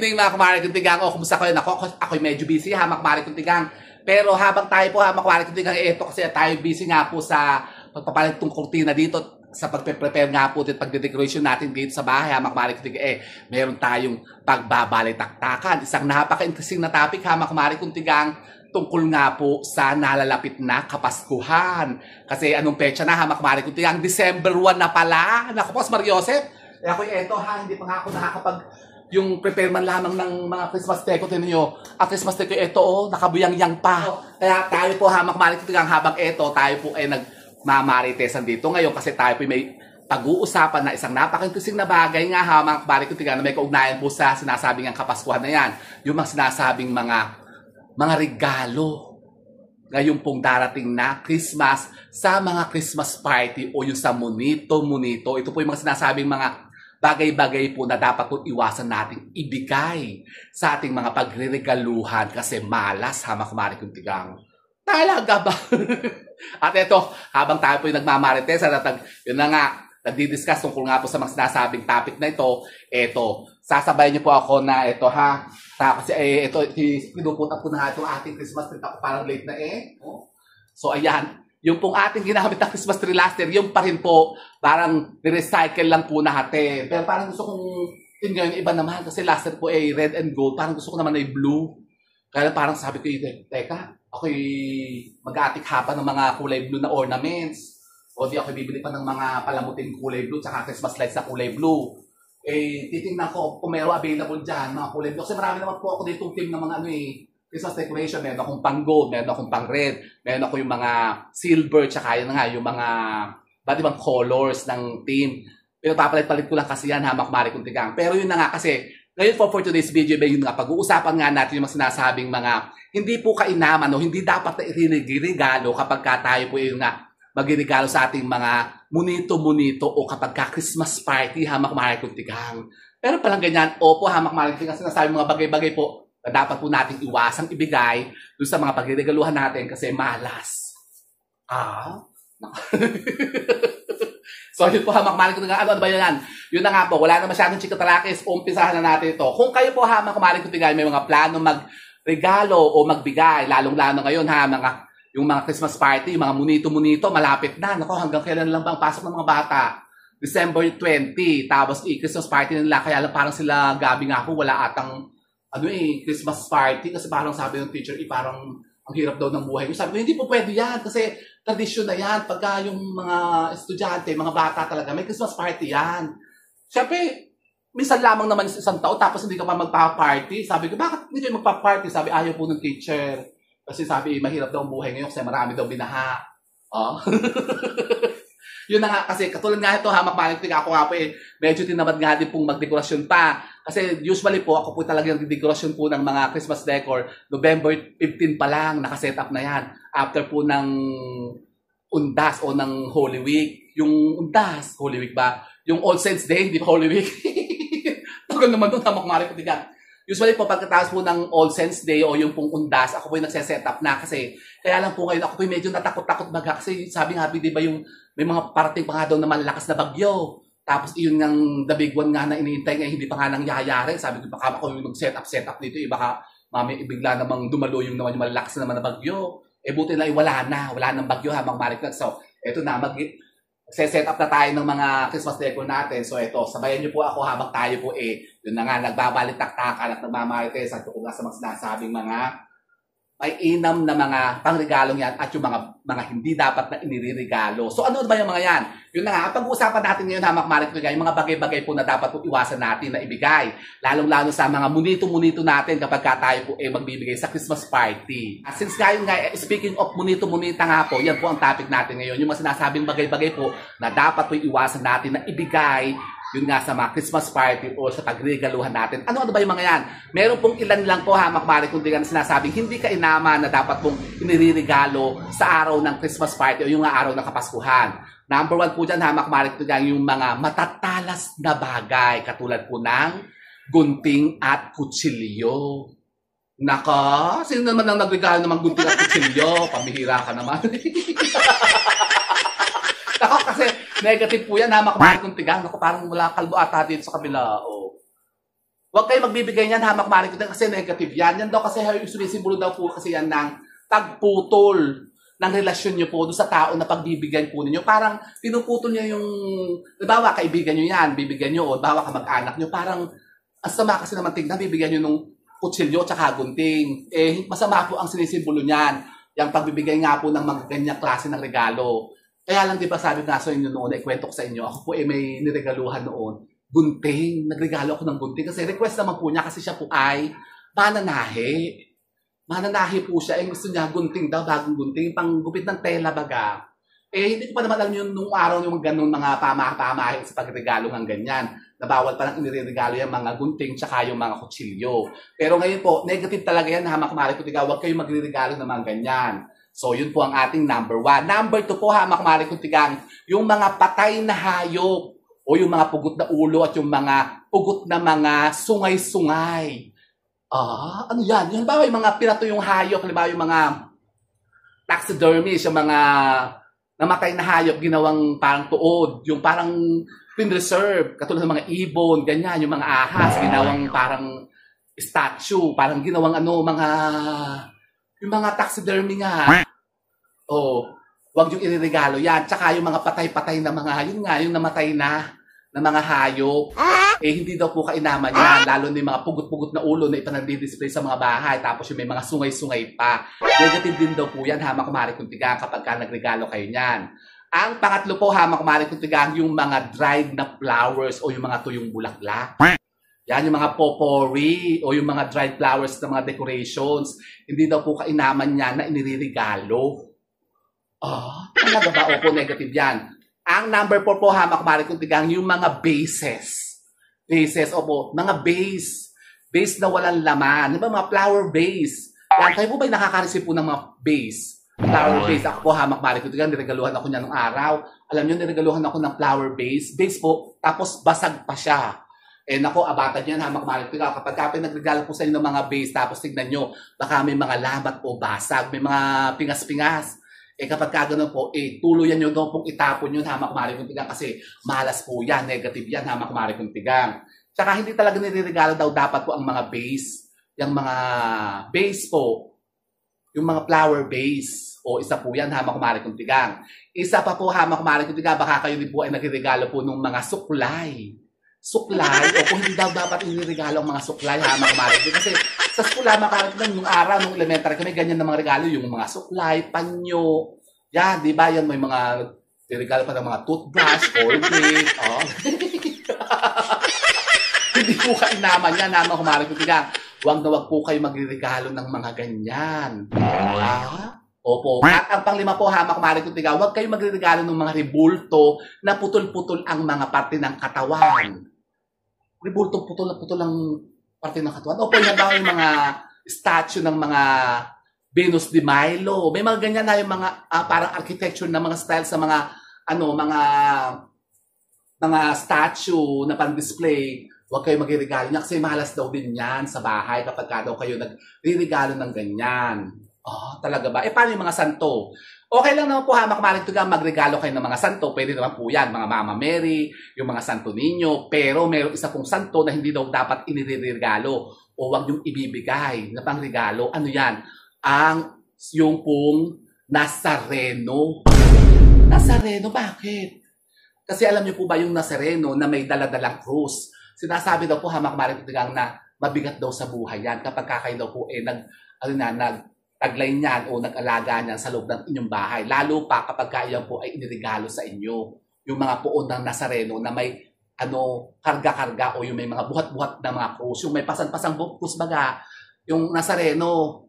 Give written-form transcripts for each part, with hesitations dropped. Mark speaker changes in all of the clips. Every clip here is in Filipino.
Speaker 1: evening mga kumari kuntigang. O, kumusta kayo? Ako'y medyo busy ha mga kumari kuntigang. Pero habang tayo po ha mga kumari kuntigang, ito kasi tayo busy nga po sa pagpapalit ng kurtina dito, sa pagpe-prepare nga po at pagde-decoration natin dito sa bahay ha mga kumari kuntigang. Meron tayong pagbabalitaktakan. Isang napaka-interesting na topic ha mga kumari kuntigang, tungkol nga po sa nalalapit na Kapaskuhan. Kasi anong petsa na ha mga kumari kuntigang? December 1 na pala. Naku po, Mario Joseph. Kaya ako eto ha, hindi pa nga ako nakakapag yung prepare man lamang ng mga Christmas deco. Tinan nyo, ang Christmas deco ito nakabuyang-yang pa. Kaya tayo po ha, makamalit habang eto, tayo po ay nagmamaritesan dito ngayon kasi tayo po may pag-uusapan na isang napaka-interesting na bagay nga ha, mga kabalik na may kaugnayan po sa sinasabing ang Kapaskuhan na yan. Yung mga sinasabing mga regalo ngayon pong darating na Christmas sa mga Christmas party o yung sa munito-munito. Ito po yung mga sinasabing mga bagay-bagay po na dapat po iwasan nating ibigay sa ating mga pagre-regaluhan kasi malas ha mga kumari kuntigang. Talaga ba? At ito, habang tayo po yung nagmamarites at yun na nga, nagdi-discuss tungkol nga po sa mga sinasabing topic na ito, sasabayan niyo po ako na ito ha. Kasi ito, pinupunta po na itong ating Christmas tree. Ako parang late na So ayan, yung pong ating ginamit na Christmas tree last year, yung pa rin po, parang recycle lang po natin. Pero parang gusto kong tingnan yung iba naman kasi last year po red and gold. Parang gusto ko naman ay blue. Kaya parang sabi ko, teka, ako'y mag-aatikhapan ng mga kulay blue na ornaments. O di ako'y bibili pa ng mga palamuting kulay blue tsaka Christmas lights na kulay blue. Titingnan ko kung mayroon available dyan, mga kulay blue. Kasi marami naman po ako dito team ng mga Christmas decoration. Meron akong pang gold, meron akong pang red, meron ako yung mga silver, tsaka yun nga, yung mga ba't ibang colors ng team. Pero papalit-palit ko lang kasi yan ha, makmari kong tigang. Pero yun na nga kasi, ngayon for today's video, yun nga, pag-uusapan nga natin yung mga sinasabing mga hindi po kainaman o hindi dapat na irinigalo kapag tayo po yung nga magregalo sa ating mga munito-munito o kapag Christmas party, hamak maray kong tigang. Pero palang ganyan, opo, hamak maray kong tigang, sinasabi mga bagay-bagay po na dapat po natin iwasang ibigay doon sa mga pagregaluhan natin kasi malas. So yun po hamak maray kong tigang. Ano ba yan? Yun na nga po, wala na masyadong chikatalakis. Umpisahan na natin ito. Kung kayo po hamak maray kong tigang, may mga plano magregalo o magbigay, lalong-lalo ngayon ha, yung mga Christmas party, yung mga munito-munito, malapit na. Nako, hanggang kailan lang bang pasok ng mga bata? December 20, tapos Christmas party nila. Kaya lang parang sila, gabi nga po, wala atang Christmas party. Kasi parang sabi ng teacher, parang ang hirap daw ng buhay ko. Sabi ko, hindi po pwede yan. Kasi tradisyon na yan. Pagka yung mga estudyante, mga bata talaga, may Christmas party yan. Siyempre, minsan lamang naman sa isang taon, tapos hindi ka pa magpa-party. Sabi ko, bakit hindi kayo magpa-party? Sabi, ayaw po ng teacher. Kasi sabi, mahirap daw ang buhay ngayon kasi marami daw binaha. Yun na nga, kasi katulad nga ito, hamak maliktik ako nga po medyo tinamad nga din pong magdekorasyon pa. Kasi usually po, ako po talagang dekorasyon po ng mga Christmas decor. November 15 pa lang, nakaset up na yan. After po ng Undas o ng Holy Week. Yung Undas, Holy Week ba? Yung All Saints Day, hindi pa Holy Week. Tagal naman doon, hamak maliktik. Usually po, pagkatapos po ng All Saints Day o yung pong Undas, ako po yung nagse-set up na kasi kaya lang po ngayon, ako po yung medyo natakot-takot baga kasi sabi nga, di ba yung may mga parating pa nga daw na malakas na bagyo. Tapos yun ng the big one nga na iniintay ngayon, hindi pa nga nangyayari. Sabi ko, baka ako yung mag-set up dito, baka ibigla namang dumalo yung naman yung malakas naman na bagyo. Buti na wala nang bagyo habang marikot. So, eto na, set up na tayo ng mga Christmas decor natin. So ito, sabayan niyo po ako habang tayo po yun na nga, nagbabalik-taktakan at nagmamarites at kung nga sa mga sinasabing mga may inam na mga pangregalong yan at yung mga hindi dapat na iniririgalo. So ano ba yung mga yan? Yun na nga, pag-uusapan natin ngayon hamak marik yung mga bagay-bagay po na dapat po iwasan natin na ibigay. Lalong-lalo sa mga munito-munito natin kapag tayo po magbibigay sa Christmas party. Since ngayon nga, speaking of munito-munita nga po, yan po ang topic natin ngayon. Yung mga sinasabing bagay-bagay po na dapat po iwasan natin na ibigay yun nga sa mga Christmas party o sa pagregaluhan natin. Ano ba yung mga yan? Meron pong ilan lang po hamak marik kung digan sinasabing hindi kainaman na dapat pong iniririgalo sa araw ng Christmas party o yung araw ng Kapaskuhan. Number 1 po dyan hamak marik kung yung mga matatalas na bagay katulad po ng gunting at kutsilyo. Naka, sino naman ang nagregalo ng gunting at kutsilyo? Pamihira ka naman. Nako, kasi negative po yan, hamak marik kung tigang. Nako, parang wala kalbo ata dito sa kabila. Huwag kayo magbibigay niyan, hamak maring ko kasi negative yan. Yan daw kasi yung sumisimbolo daw po kasi yan ng pagputol ng relasyon niyo po doon sa tao na pagbibigyan po ninyo. Parang pinuputol niya yung, bawa kaibigan niyo yan, bibigyan niyo, o bawa kamag-anak niyo, parang ang sama kasi naman tignan, bibigyan niyo nung kutsilyo tsaka gunting. Eh, masama po ang sinisimbolo niyan. Yung pagbibigay nga po ng mga ganyang klase ng regalo. Kaya lang di ba sabi nga sa inyo noon, ikwento ko sa inyo, ako po may niregaluhan noon, gunting. Nagregalo ako ng gunting kasi request naman po niya kasi siya po ay mananahi. Mananahi po siya. Eh gusto niya gunting daw, bagong gunting, panggupit ng tela baga. Eh hindi ko pa naman alam yun nung araw yung ganun mga pamahi sa pagregalo ng ganyan. Nabawal pa lang iniregalo yung mga gunting tsaka yung mga kutsilyo. Pero ngayon po, negative talaga yan, hamak mari ko tiga, huwag kayo magre-regalo ng mga ganyan. So yun po ang ating number 1. Number 2 po, hamak mari ko tigang, yung mga patay na hayop o yung mga pugot na ulo at yung mga pugot na mga sungay-sungay. Ano yan? Yung ba yung mga pinato yung hayop, halimbawa yung mga taxidermist, yung mga namatay na hayop, ginawang parang tuod, yung parang pin-reserve, katulad ng mga ibon, ganyan, yung mga ahas, ginawang parang statue, parang ginawang yung mga taxidermy nga. Wag yung iriregalo yan. Tsaka yung mga patay-patay na mga, yun nga, yung namatay na mga hayop. Hindi daw po kainaman yan. Lalo na yung mga pugot-pugot na ulo na ipanagdi-display sa mga bahay. Tapos yung may mga sungay-sungay pa. Negative din daw po yan, hamak mari kuntigang kapag ka nagregalo kayo niyan. Ang pangatlo po, hamak mari kuntigang, yung mga dried na flowers o yung mga tuyong bulaklak. Yan, yung mga potpourri o yung mga dried flowers na mga decorations. Hindi daw po kainaman yan na iniririgalo. Talaga ba? Opo, negative yan. Ang number 4 po, hamak mari kuntigang, yung mga bases. Bases, opo, mga base. Base na walang laman. Di ba mga flower base? Yan, kayo po ba'y nakaka-receive po ng mga base? Flower base. Ako po, hamak mari kuntigang, niregaluhan ako niya nung araw. Alam niyo, niregaluhan ako ng flower base. Base po, tapos basag pa siya. Nako, abatan yan, hamak mari kuntigang. Kapag kapag nagregalo po sa inyo ng mga base, tapos tignan nyo, baka may mga lamat o basag, may mga pingas-pingas. Kapag kagano'n po, tuluyan nyo daw pong itapon yun, hamak mari kuntigang, kasi malas po yan, negative yan, hamak mari kuntigang. Tsaka hindi talaga nireregalo daw dapat po ang mga base, yung mga base po, yung mga flower base, o isa po yan, hamak mari kuntigang. Isa pa po, hamak mari kuntigang, baka kayo din po ay nagregalo po ng mga suklay. Suklay, o kung hindi daw dapat iniregalo ang mga suklay, hamak mari kuntigang, kasi sa school, makarat lang nung araw, nung elementary kami, ganyan na mga regalo, yung mga suklay, panyo, yan, di ba, yan may mga regalo pa ng mga toothbrush, Colgate, Hindi po kainaman yan, hamak mari kuntigang. Huwag na huwag po kayo magregalo ng mga ganyan. Opo. At ang panglima po, hamak mari kuntigang, huwag kayo magregalo ng mga rebulto na putol-putol ang mga parte ng katawan. Rebulto, putol-putol ang parte ng katawan. Opo, yan ba yung mga statue ng mga Venus de Milo? May mga ganyan na yung mga parang architecture na mga style sa mga mga statue na pang-display. Huwag kayo magregalo niya kasi mahalas daw din yan sa bahay kapag ka daw kayo nagre-regalo ng ganyan. Talaga ba? Paano yung mga santo? Okay lang naman po, hamak mari kuntigang, magregalo kayo ng mga santo. Pwede naman po yan, mga Mama Mary, yung mga santo ninyo. Pero meron isa pong santo na hindi daw dapat iniregalo o wag yung ibibigay na pangregalo. Ano yan? Yung pong Nazareno. Nazareno, bakit? Kasi alam niyo po ba yung Nazareno na may daladalang krus? Sinasabi daw po, hamak mari kuntigang, na mabigat daw sa buhay yan kapag kayo daw po taglay niyan o nag-alaga niyan sa loob ng inyong bahay. Lalo pa kapag kaya po ay iniregalo sa inyo. Yung mga puon ng Nazareno na may karga-karga o yung may mga buhat-buhat na mga krus. Yung may pasan-pasang krus baga. Yung Nazareno.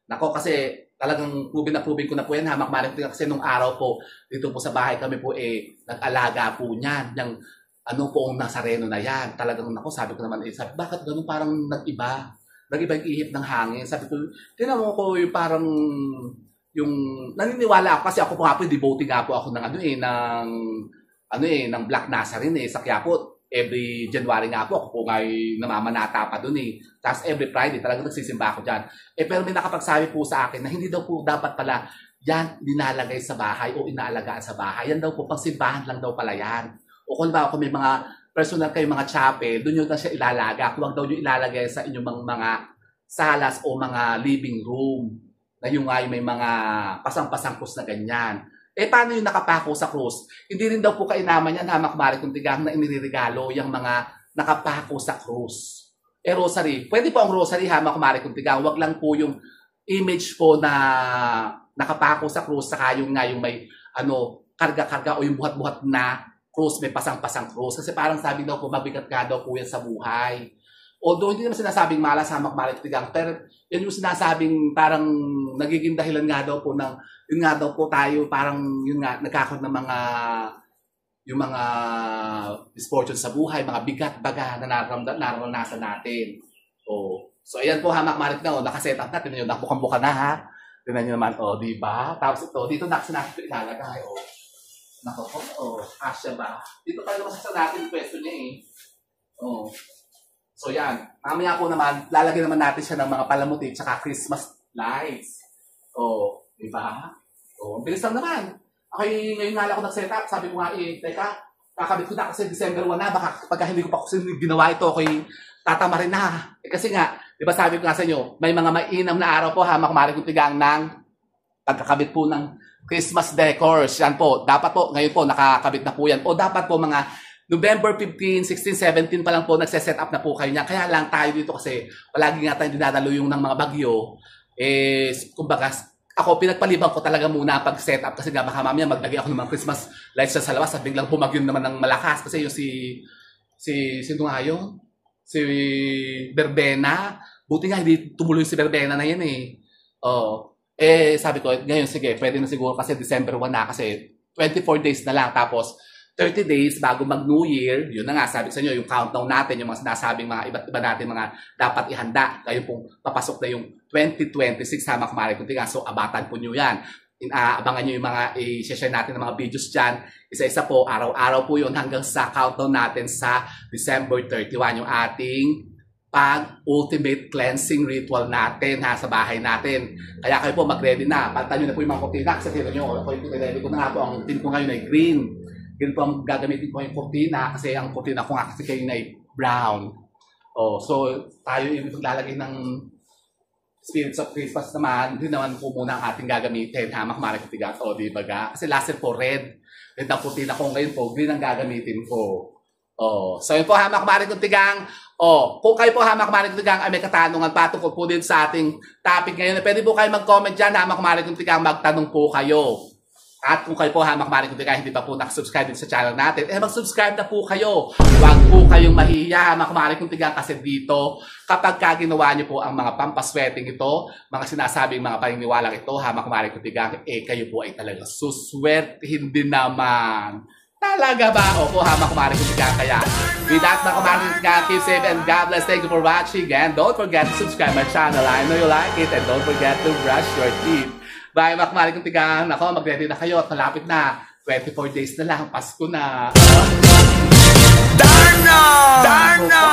Speaker 1: Nako, kasi talagang proven ko na po yan, hamak mari kuntigang, kasi nung araw po dito po sa bahay kami po nag-alaga po niyan. Yung poong Nazareno na yan. Talagang nako, sabi ko naman, sabi, bakit ganun parang nag-iba? Nag-iba yung ihip ng hangin. Sabi ko, tinanong ko yung parang, yung, naniniwala ako kasi ako po nga po, devotee nga po ako ng ng Black Nazarene sa Quiapo. Every January nga po, ako po nga namamanata pa dun Tapos every Friday, talagang nagsisimba ako dyan. Pero may nakapagsabi po sa akin na hindi daw po dapat pala yan dinalagay sa bahay o inaalagaan sa bahay. Yan daw po, pangsimbahan lang daw pala yan. O kung ba ako may mga personal kayo mga chapel, doon nyo na siya ilalaga. Huwag daw nyo ilalagay sa inyong mga salas o mga living room na yung nga may mga pasang-pasang krus na ganyan. Eh, paano yung nakapako sa krus? Hindi rin daw po kainaman yan, hamak mari kung tigang na iniregalo yung mga nakapako sa krus. Eh, rosary. Pwede po ang rosary, hamak mari kung tigang. Huwag lang po yung image po na nakapako sa krus, saka yung nga yung may karga-karga o yung buhat-buhat na krus, may pasang-pasang krus. Kasi parang sabi daw po, mabigat ka daw po yan sa buhay. Although hindi naman sinasabing malas, hamak mari kung tigang, pero yan yung sinasabing parang nagiging dahilan nga daw po ng yun nga daw po tayo, parang yun nga, nagkakaroon ng yung mga misfortune sa buhay, mga bigat-baga na naranasan natin. So, ayan po, hamak marit na, nakaset up natin yun, nakbukang-buka na ha. Tignan nyo naman, di ba? Tapos ito, dito na kasi natin ito ilalagay, Nako po, asya ba? Dito tayo naman sa natin yung pwesto niya So, yan. Mamaya po naman, lalagyan naman natin siya ng mga palamuti tsaka Christmas lights. Di ba? Bilis lang naman. Okay, ngayon nga lang ako nag-set up. Sabi ko nga teka, kakabit ko na kasi December 1 na. Baka pagka hindi ko pa kasi ginawa ito, okay, tatama rin na. Kasi nga, di ba sabi ko nga sa inyo, may mga mainam na araw po, hamak mari kong tigang ng pagkakabit po ng Christmas decors. Yan po. Dapat po, ngayon po, nakakabit na po yan. O dapat po mga November 15, 16, 17 pa lang po nagse-set up na po kayo niya. Kaya lang tayo dito kasi palagi nga tayong dinadalo yung ng mga bagyo. Kumbaga, ako pinagpaliban ko talaga muna pag-set up kasi nga baka mamaya maglagay ako ng mga Christmas lights sa labas at biglang bumagyo naman ng malakas kasi yung sino nga yun? Si Verbena. Buti nga hindi tumuloy si Verbena na yan sabi ko, ngayon sige, pwede na siguro kasi December 1 na kasi 24 days na lang tapos 30 days bago mag-New Year, yun na nga, sabi ko sa inyo, yung countdown natin, yung mga sinasabing mga iba't iba natin, mga dapat ihanda. Ngayon pong papasok na yung 2026, hamak mari kung tigang. So, abatan po nyo yan. Abangan nyo yung mga i-share natin ng mga videos dyan. Isa-isa po, araw-araw po yun hanggang sa countdown natin sa December 31, yung ating pag-ultimate cleansing ritual natin sa bahay natin. Kaya kayo po mag-ready na. Palitan nyo na po yung mga kurtina. Kasi tira nyo, ako yung ready ko na nga po. Ang tin ko ngayon ay green. Ganito ang gagamitin ko yung kurtina kasi ang kurtina ko nga kasi kayo na ay brown. So tayo yung maglalagay ng Spirits of Christmas naman. Hindi naman po muna ang ating gagamitin. Hamak mari kung tigang. Di ba ga? Kasi last year po red. Red ang kurtina ko ngayon po. Green ang gagamitin ko. So yun po, hamak mari kung tigang. Kung kayo po hamak mari kung tigang ay may katanungan patungkol po din sa ating topic ngayon. Pwede po kayo mag-comment dyan. Hamak mari kung tigang, magtanong po kayo. At kung kayo po hamak mari kung tigang hindi pa po nakasubscribe din sa channel natin, mag-subscribe na po kayo. Huwag po kayong mahiya, hamak mari kung tigang, kasi dito kapag ginawa niyo po ang mga pampasweating ito, mga sinasabing mga paniniwalang ito, hamak mari kung tigang, kayo po ay talaga suswertihin din naman. Talaga ba? Opo, hamak mari kung tigang. Kaya with that, mga kumari kung tigang, keep safe and God bless. Thank you for watching and don't forget to subscribe my channel. I know you like it and don't forget to brush your teeth. Bye, makmari kong tigang. Ako, mag-ready na kayo at malapit na. 24 days na lang. Pasko na. Darno! Darno!